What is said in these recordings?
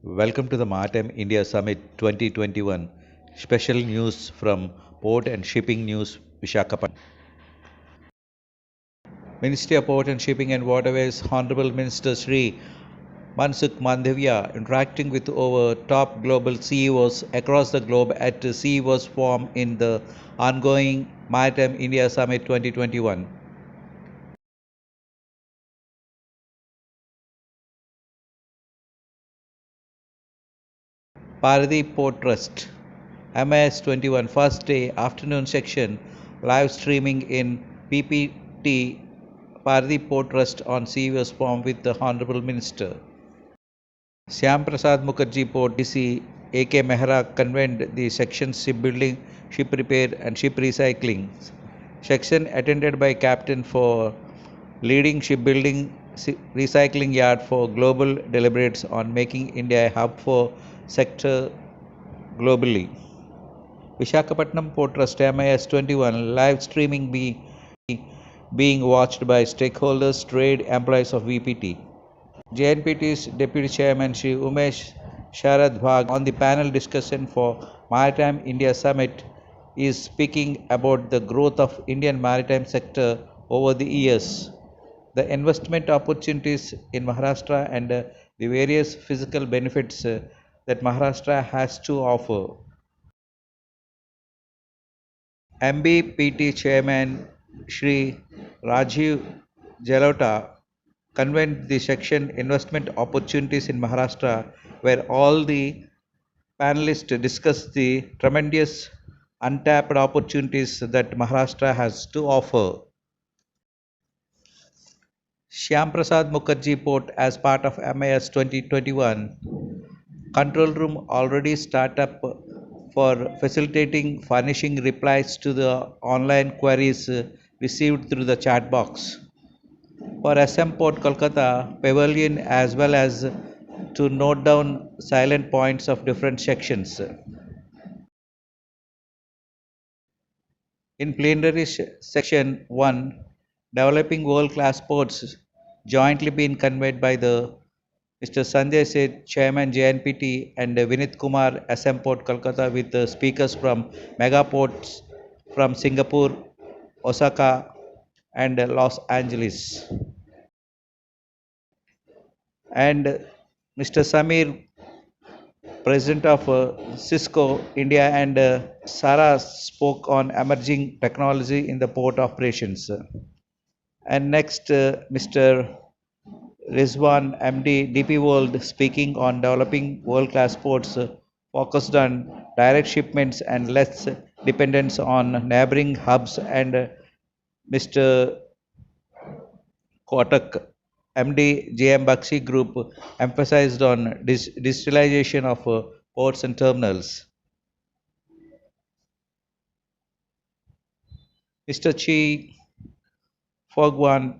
Welcome to the Maritime India Summit 2021. Special news from Port and Shipping News, Visakhapatnam. Ministry of Port and Shipping and Waterways, Honorable Minister Sri Mansukh Mandavia, interacting with over top global CEOs across the globe at the CEOs Forum in the ongoing Maritime India Summit 2021. Paradip Port Trust, MIS 21, first day, afternoon section, live streaming in PPT, Paradip Port Trust on CEO's Forum with the Honorable Minister. Syam Prasad Mukherjee Port DC A.K. Mehra convened the section shipbuilding, ship repair and ship recycling. Section attended by Captain for leading shipbuilding recycling yard for global deliberates on making India a hub for sector globally. Visakhapatnam Port Trust MIS 21 live streaming being watched by stakeholders, trade, employees of VPT. JNPT's Deputy Chairman Shri Umesh Sharad Bhag on the panel discussion for Maritime India Summit is speaking about the growth of Indian maritime sector over the years, the investment opportunities in Maharashtra and the various physical benefits that Maharashtra has to offer. MBPT Chairman Shri Rajiv Jalota convened the section Investment Opportunities in Maharashtra, where all the panelists discussed the tremendous untapped opportunities that Maharashtra has to offer. Shyam Prasad Mukherjee Port, as part of MIS 2021, control room already start up for facilitating furnishing replies to the online queries received through the chat box. For SM Port Kolkata Pavilion, as well as to note down silent points of different sections. In plenary section 1, developing world-class ports jointly being conveyed by the Mr. Sanjay Seth, Chairman JNPT, and Vinit Kumar, SM Port Kolkata, with the speakers from mega ports from Singapore, Osaka, and Los Angeles. And Mr. Samir, President of Cisco India, and Sarah spoke on emerging technology in the port operations. And next, Mr. Rizwan, MD, DP World, speaking on developing world-class ports focused on direct shipments and less dependence on neighboring hubs. And Mr. Kotak, MD, JM Bakshi Group, emphasized on digitalization of ports and terminals. Mr. Chi Fogwan,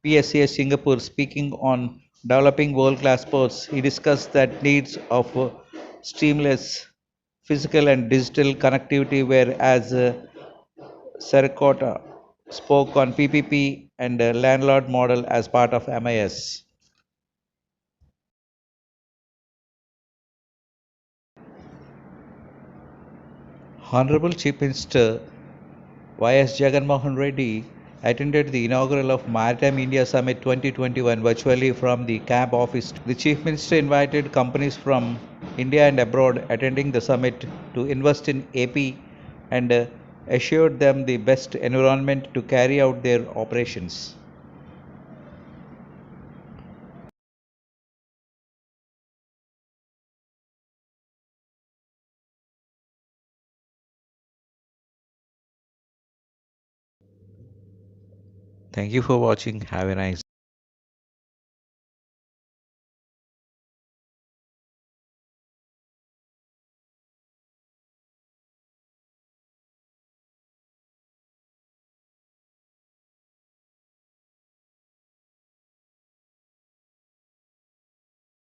PSCS Singapore, speaking on developing world-class ports, he discussed that needs of seamless physical and digital connectivity, whereas Sarakota spoke on PPP and landlord model as part of MIS. Honorable Chief Minister Y.S. Jaganmohan Reddy attended the inaugural of Maritime India Summit 2021 virtually from the camp office. The Chief Minister invited companies from India and abroad attending the summit to invest in AP and assured them the best environment to carry out their operations. Thank you for watching. Have a nice